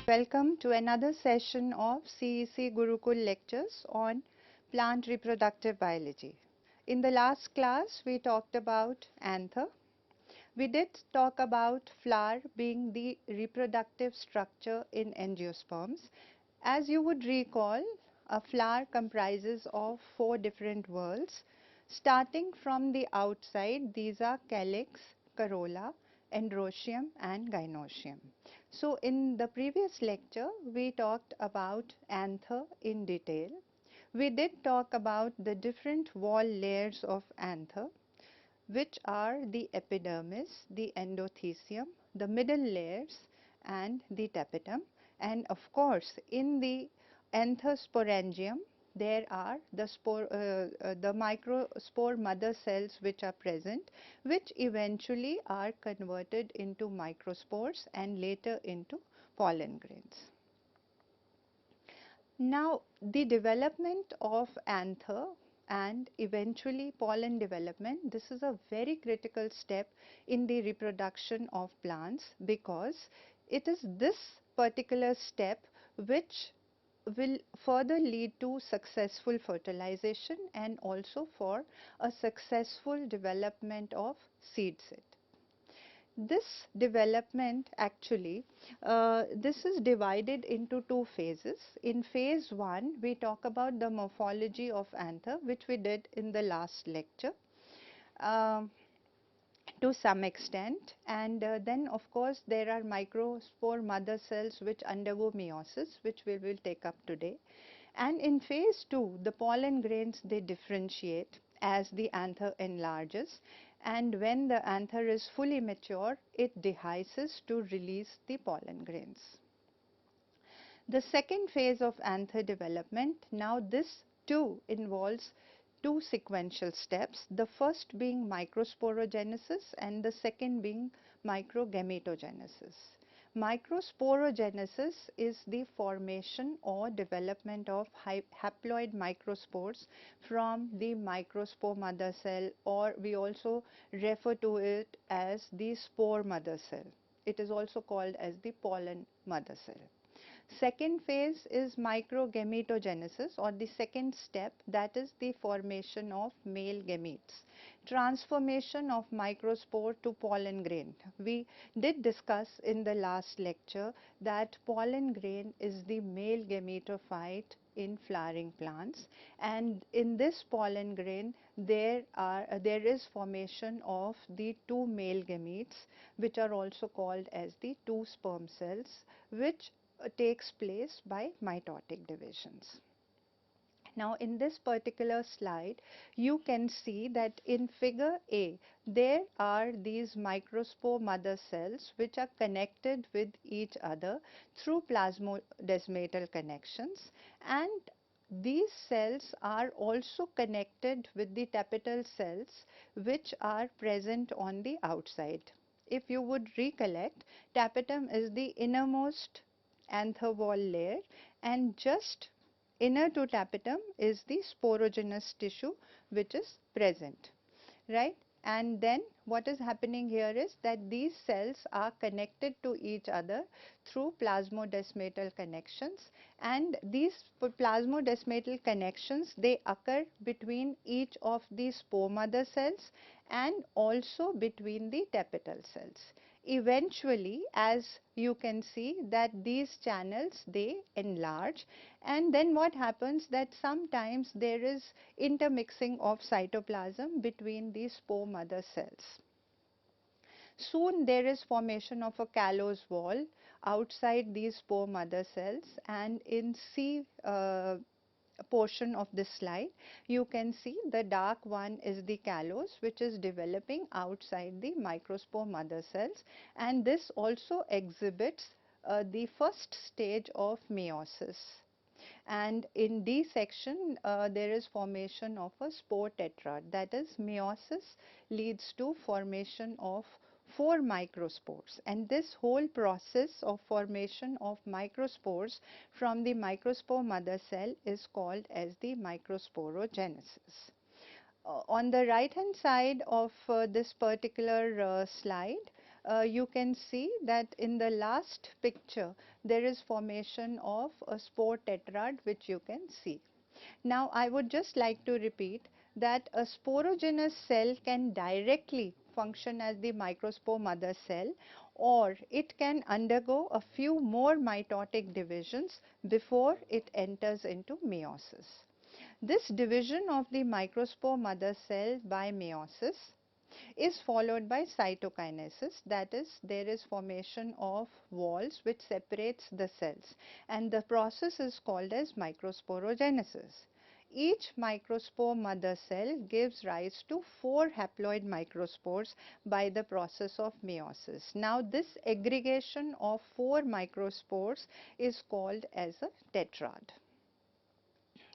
Welcome to another session of CEC Gurukul lectures on plant reproductive biology. In the last class, we talked about anther. We did talk about flower being the reproductive structure in angiosperms. As you would recall, a flower comprises of 4 different whorls. Starting from the outside, these are calyx, corolla, androecium and gynoecium. So in the previous lecture, we talked about anther in detail. We did talk about the different wall layers of anther, which are the epidermis, the endothecium, the middle layers and the tapetum. And of course, in the anthosporangium, there are the microspore mother cells which are present, which eventually are converted into microspores and later into pollen grains. Now, the development of anther and eventually pollen development, this is a very critical step in the reproduction of plants, because it is this particular step which will further lead to successful fertilization and also for a successful development of seed set. This development actually, this is divided into 2 phases. In phase 1, we talk about the morphology of anther, which we did in the last lecture to some extent, and then of course there are microspore mother cells which undergo meiosis, which we will take up today. And in phase 2, the pollen grains, they differentiate as the anther enlarges, and when the anther is fully mature, it dehisces to release the pollen grains. The second phase of anther development, now this too involves 2 sequential steps, the first being microsporogenesis and the second being microgametogenesis. Microsporogenesis is the formation or development of haploid microspores from the microspore mother cell, or we also refer to it as the spore mother cell. It is also called as the pollen mother cell. Second phase is microgametogenesis, or the second step, that is the formation of male gametes. Transformation of microspore to pollen grain. We did discuss in the last lecture that pollen grain is the male gametophyte in flowering plants, and in this pollen grain there is formation of the 2 male gametes, which are also called as the 2 sperm cells, which takes place by mitotic divisions. Now in this particular slide, you can see that in figure A, there are these microspore mother cells which are connected with each other through plasmodesmatal connections, and these cells are also connected with the tapetal cells which are present on the outside. If you would recollect, tapetum is the innermost anther wall layer, and just inner to tapetum is the sporogenous tissue which is present, right? And then what is happening here is that these cells are connected to each other through plasmodesmatal connections, and these plasmodesmatal connections, they occur between each of the spore mother cells and also between the tapetal cells. Eventually, as you can see that these channels, they enlarge, and then what happens that sometimes there is intermixing of cytoplasm between these spore mother cells. Soon there is formation of a callose wall outside these spore mother cells, and in C portion of this slide, you can see the dark one is the callose which is developing outside the microspore mother cells, and this also exhibits the first stage of meiosis. And in D section, there is formation of a spore tetrad, that is meiosis leads to formation of 4 microspores, and this whole process of formation of microspores from the microspore mother cell is called as the microsporogenesis. On the right hand side of this particular slide, you can see that in the last picture there is formation of a spore tetrad which you can see. Now I would just like to repeat that a sporogenous cell can directly function as the microspore mother cell, or it can undergo a few more mitotic divisions before it enters into meiosis. This division of the microspore mother cell by meiosis is followed by cytokinesis, that is, there is formation of walls which separates the cells, and the process is called as microsporogenesis. Each microspore mother cell gives rise to 4 haploid microspores by the process of meiosis. Now this aggregation of 4 microspores is called as a tetrad.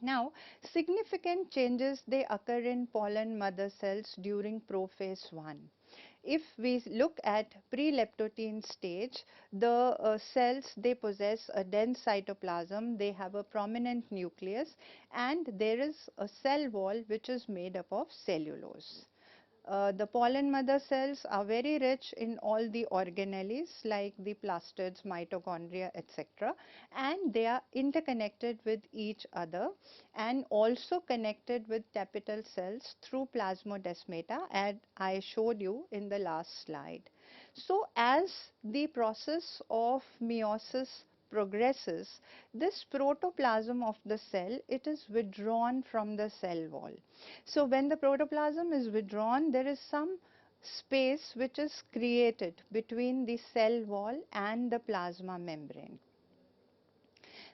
Now, significant changes they occur in pollen mother cells during prophase 1. If we look at pre-leptotene stage, the cells, they possess a dense cytoplasm, they have a prominent nucleus, and there is a cell wall which is made up of cellulose. The pollen mother cells are very rich in all the organelles like the plastids, mitochondria, etc., and they are interconnected with each other and also connected with tapetal cells through plasmodesmata, as I showed you in the last slide. So as the process of meiosis progresses, this protoplasm of the cell, it is withdrawn from the cell wall. So when the protoplasm is withdrawn, there is some space which is created between the cell wall and the plasma membrane.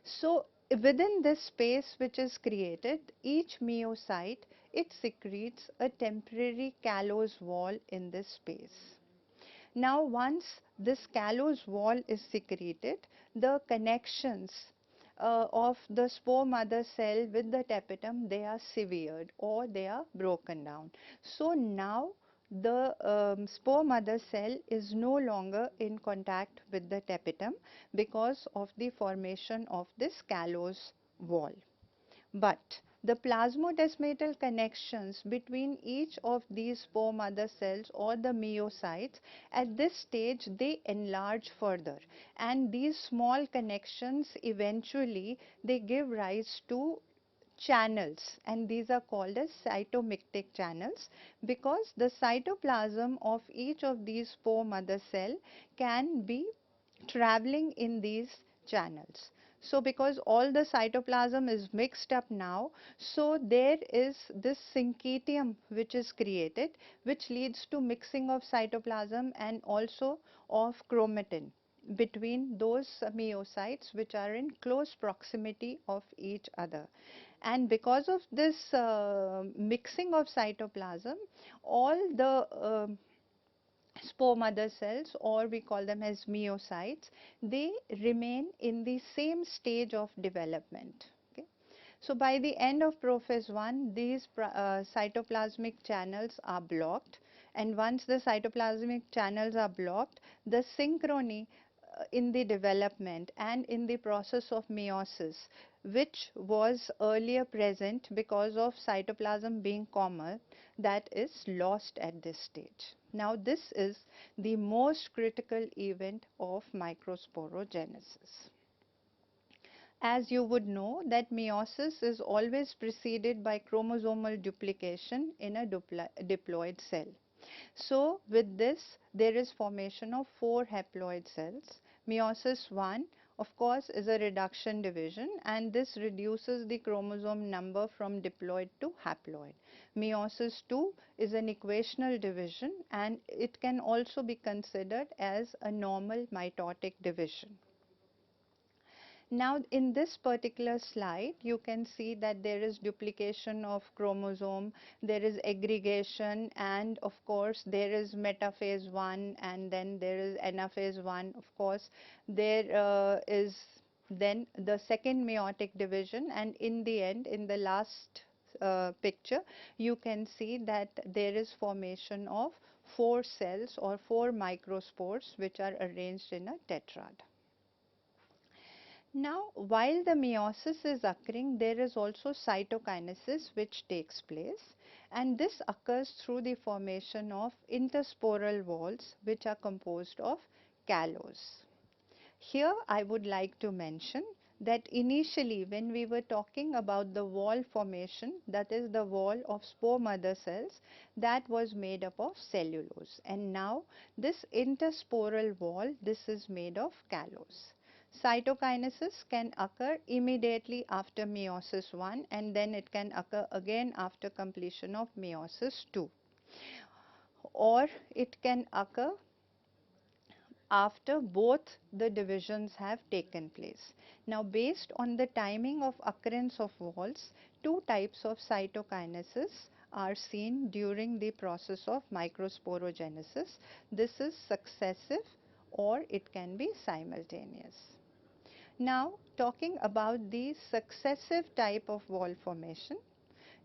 So within this space which is created, each meiocyte, it secretes a temporary callose wall in this space. Now once this callose wall is secreted, the connections of the spore mother cell with the tapetum, they are severed or they are broken down. So now the spore mother cell is no longer in contact with the tapetum because of the formation of this callose wall. But the plasmodesmatal connections between each of these spore mother cells or the meiocytes, at this stage they enlarge further, and these small connections eventually they give rise to channels, and these are called as cytomictic channels, because the cytoplasm of each of these spore mother cell can be traveling in these channels. So because all the cytoplasm is mixed up now, so there is this syncytium which is created, which leads to mixing of cytoplasm and also of chromatin between those meiocytes which are in close proximity of each other. And because of this mixing of cytoplasm, all the spore mother cells, or we call them as meiocytes, they remain in the same stage of development. Okay. So by the end of prophase 1, these cytoplasmic channels are blocked, and once the cytoplasmic channels are blocked, the synchrony in the development and in the process of meiosis, which was earlier present because of cytoplasm being common, that is lost at this stage. Now this is the most critical event of microsporogenesis. As you would know that meiosis is always preceded by chromosomal duplication in a diploid cell. So with this there is formation of 4 haploid cells. Meiosis 1 of course is a reduction division, and this reduces the chromosome number from diploid to haploid. Meiosis 2 is an equational division, and it can also be considered as a normal mitotic division. Now in this particular slide you can see that there is duplication of chromosome, there is aggregation, and of course there is metaphase 1, and then there is anaphase 1. Of course there is then the second meiotic division, and in the end, in the last picture, you can see that there is formation of 4 cells or 4 microspores which are arranged in a tetrad. Now, while the meiosis is occurring, there is also cytokinesis which takes place, and this occurs through the formation of intersporal walls which are composed of callus. Here I would like to mention that initially when we were talking about the wall formation, that is the wall of spore mother cells, that was made up of cellulose, and now this intersporal wall, this is made of callus. Cytokinesis can occur immediately after meiosis 1, and then it can occur again after completion of meiosis 2, or it can occur after both the divisions have taken place. Now, based on the timing of occurrence of walls, two types of cytokinesis are seen during the process of microsporogenesis. This is successive or it can be simultaneous. Now, talking about the successive type of wall formation,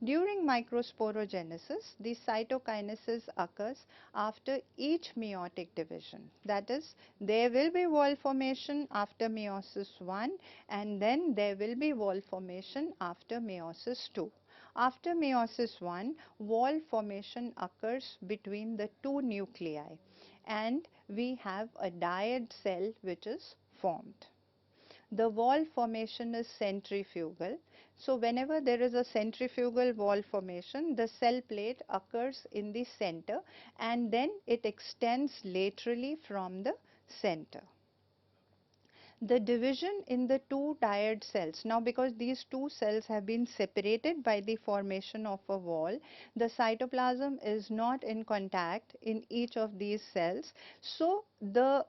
during microsporogenesis, the cytokinesis occurs after each meiotic division. That is, there will be wall formation after meiosis 1, and then there will be wall formation after meiosis 2. After meiosis 1, wall formation occurs between the two nuclei, and we have a dyad cell which is formed. The wall formation is centrifugal. So, whenever there is a centrifugal wall formation, the cell plate occurs in the center and then it extends laterally from the center. The division in the two dyad cells, now because these two cells have been separated by the formation of a wall, the cytoplasm is not in contact in each of these cells. So, the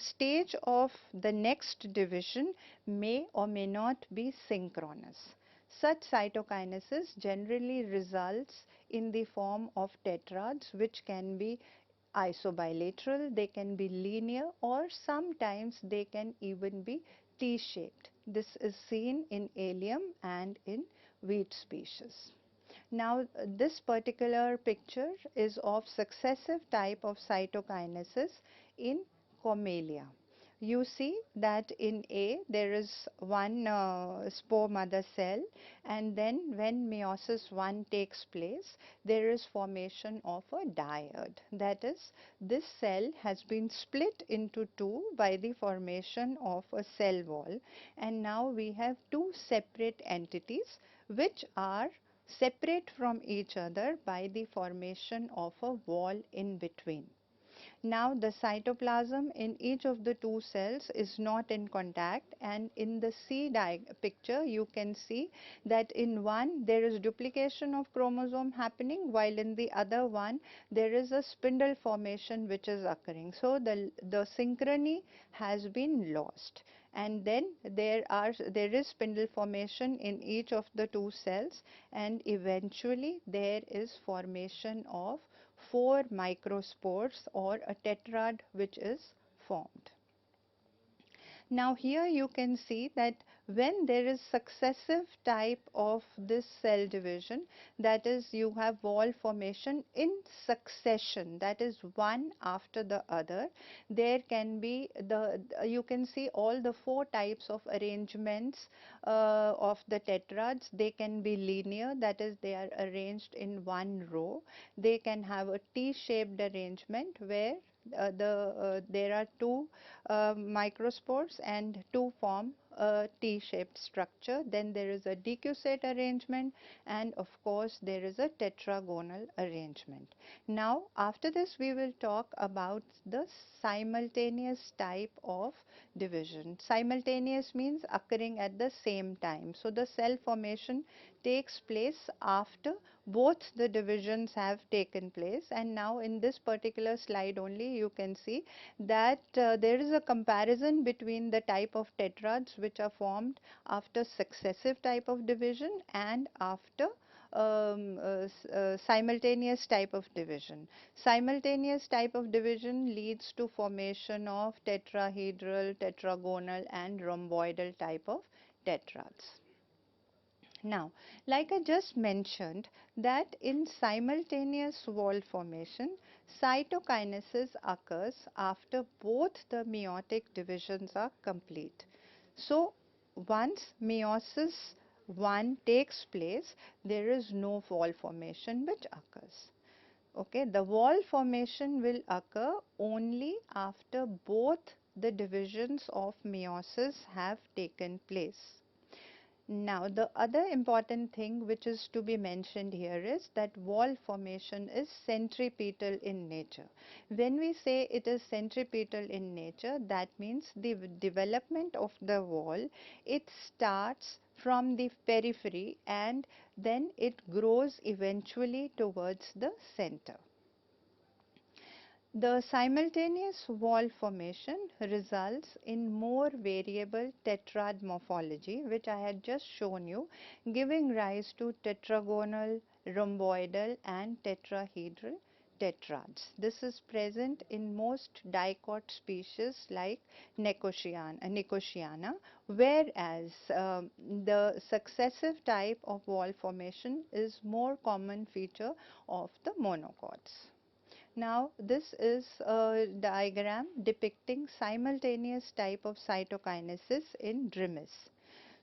stage of the next division may or may not be synchronous. Such cytokinesis generally results in the form of tetrads, which can be isobilateral, they can be linear, or sometimes they can even be T-shaped. This is seen in allium and in wheat species. Now, this particular picture is of successive type of cytokinesis in Commelia. You see that in A there is one spore mother cell, and then when meiosis 1 takes place, there is formation of a dyad. That is, this cell has been split into two by the formation of a cell wall, and now we have two separate entities which are separate from each other by the formation of a wall in between. Now, the cytoplasm in each of the two cells is not in contact, and in the C picture you can see that in one there is duplication of chromosome happening, while in the other one there is a spindle formation which is occurring. So, the synchrony has been lost, and then there is spindle formation in each of the two cells, and eventually there is formation of 4 microspores or a tetrad which is formed. Now, here you can see that when there is successive type of this cell division, that is, you have wall formation in succession, that is one after the other, there can be you can see all the 4 types of arrangements of the tetrads. They can be linear, that is, they are arranged in one row. They can have a T-shaped arrangement where there are two microspores and two form a T-shaped structure. Then there is a decussate arrangement, and of course there is a tetragonal arrangement. Now, after this we will talk about the simultaneous type of division. Simultaneous means occurring at the same time. So, the cell formation takes place after both the divisions have taken place, and now in this particular slide only you can see that there is a comparison between the type of tetrads which are formed after successive type of division and after simultaneous type of division. Simultaneous type of division leads to formation of tetrahedral, tetragonal and rhomboidal type of tetrads. Now, like I just mentioned that in simultaneous wall formation, cytokinesis occurs after both the meiotic divisions are complete. So, once meiosis 1 takes place, there is no wall formation which occurs. Okay, the wall formation will occur only after both the divisions of meiosis have taken place. Now, the other important thing which is to be mentioned here is that wall formation is centripetal in nature. When we say it is centripetal in nature, that means the development of the wall, it starts from the periphery and then it grows eventually towards the center. The simultaneous wall formation results in more variable tetrad morphology, which I had just shown you, giving rise to tetragonal, rhomboidal and tetrahedral tetrads. This is present in most dicot species like Nicotiana, whereas the successive type of wall formation is more common feature of the monocots. Now, this is a diagram depicting simultaneous type of cytokinesis in Drimys.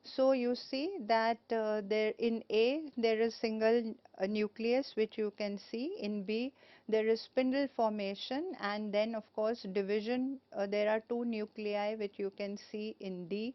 So, you see that there in A there is single nucleus which you can see, in B there is spindle formation, and then of course division, there are two nuclei which you can see in D,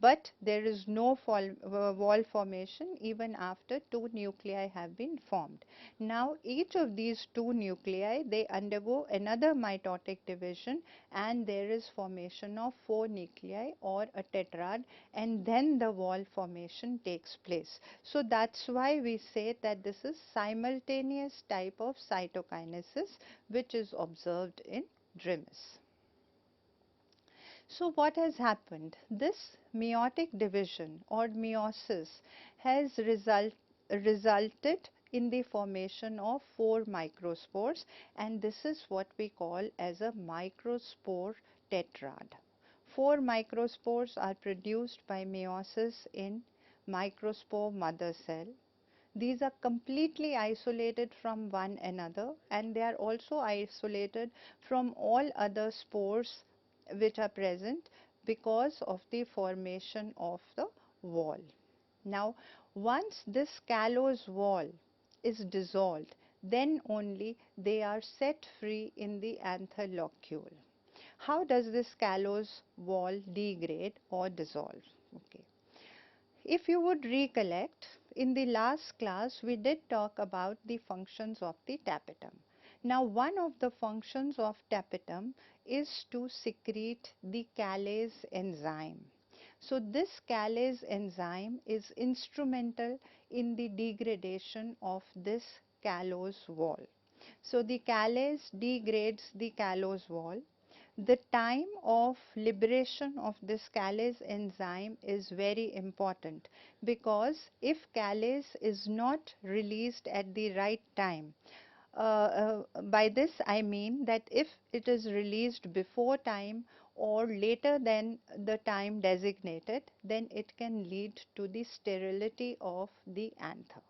but there is no wall formation even after two nuclei have been formed. Now, each of these two nuclei, they undergo another mitotic division and there is formation of four nuclei or a tetrad, and then the wall formation takes place. So, that's why we say that this is simultaneous type of cytokinesis which is observed in Drimys. So, what has happened? This meiotic division or meiosis has resulted in the formation of four microspores, and this is what we call as a microspore tetrad. Four microspores are produced by meiosis in microspore mother cell. These are completely isolated from one another, and they are also isolated from all other spores which are present because of the formation of the wall. Now, once this callose wall is dissolved, then only they are set free in the anther locule. How does this callose wall degrade or dissolve? Okay. If you would recollect, in the last class we did talk about the functions of the tapetum. Now, one of the functions of tapetum is to secrete the callase enzyme. So, this callase enzyme is instrumental in the degradation of this callose wall. So, the callase degrades the callose wall. The time of liberation of this callase enzyme is very important, because if callase is not released at the right time, by this I mean that if it is released before time or later than the time designated, then it can lead to the sterility of the anther.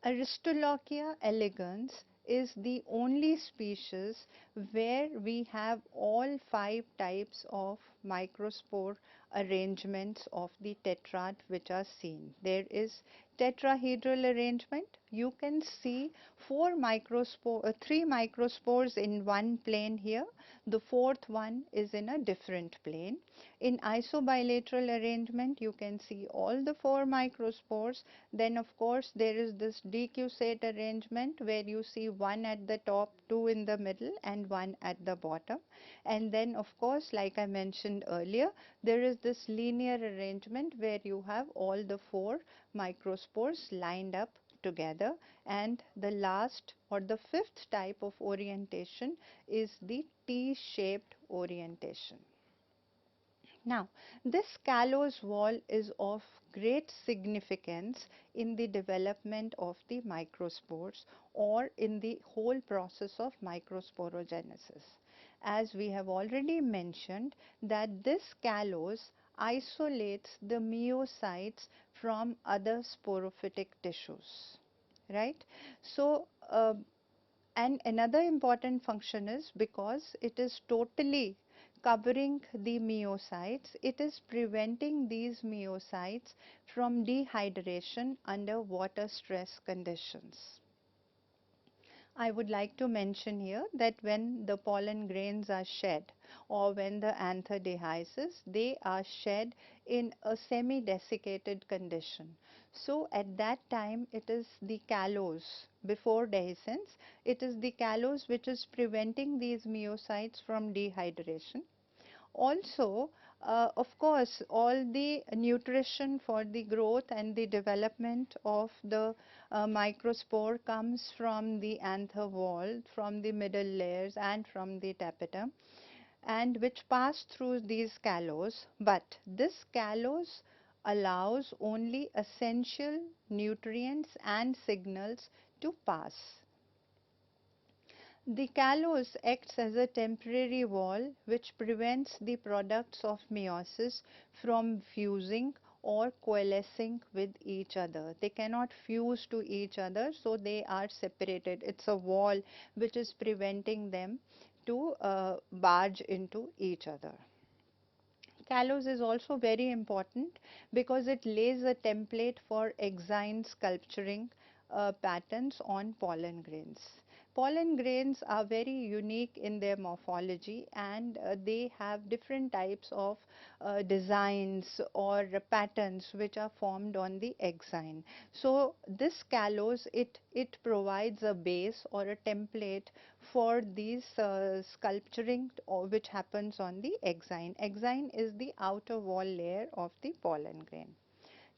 Aristolochia elegans is the only species where we have all five types of microspore arrangements of the tetrad which are seen. There is tetrahedral arrangement. You can see three microspores in one plane here. The fourth one is in a different plane. In isobilateral arrangement, you can see all the four microspores. Then of course there is this decussate arrangement where you see one at the top, two in the middle and one at the bottom. And then of course, like I mentioned earlier, there is this linear arrangement where you have all the four microspores lined up together, and the last or the fifth type of orientation is the T-shaped orientation. Now, this callose wall is of great significance in the development of the microspores or in the whole process of microsporogenesis. As we have already mentioned, that this callose isolates the meiocytes from other sporophytic tissues, right? So, and another important function is because it is totally covering the myocytes. It is preventing these myocytes from dehydration under water stress conditions. I would like to mention here that when the pollen grains are shed or when the anther dehisces, they are shed in a semi-desiccated condition. So at that time it is the callose before dehiscence, it is the callose which is preventing these myocytes from dehydration. Also, of course, all the nutrition for the growth and the development of the microspore comes from the anther wall, from the middle layers and from the tapetum, and which pass through these callose. But this callose allows only essential nutrients and signals to pass. The callose acts as a temporary wall which prevents the products of meiosis from fusing or coalescing with each other. They cannot fuse to each other, so they are separated. It's a wall which is preventing them to barge into each other. Callose is also very important because it lays a template for exine sculpturing patterns on pollen grains. Pollen grains are very unique in their morphology, and they have different types of designs or patterns which are formed on the exine. So this callose, it provides a base or a template for these sculpturing which happens on the exine. Exine is the outer wall layer of the pollen grain.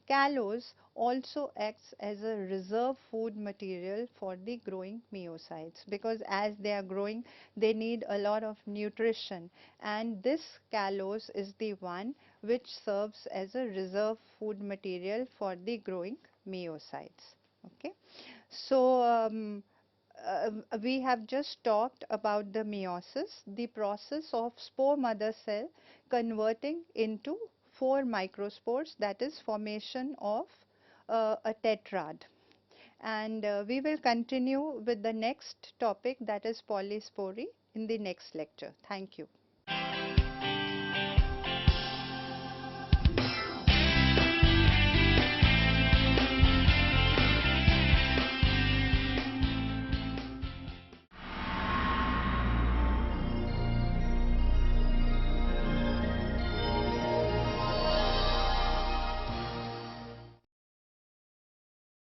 Callose also acts as a reserve food material for the growing myocytes, because as they are growing they need a lot of nutrition, and this callose is the one which serves as a reserve food material for the growing myocytes. Okay. So we have just talked about the meiosis, the process of spore mother cell converting into 4 microspores, that is formation of a tetrad. And we will continue with the next topic, that is polyspory, in the next lecture. Thank you.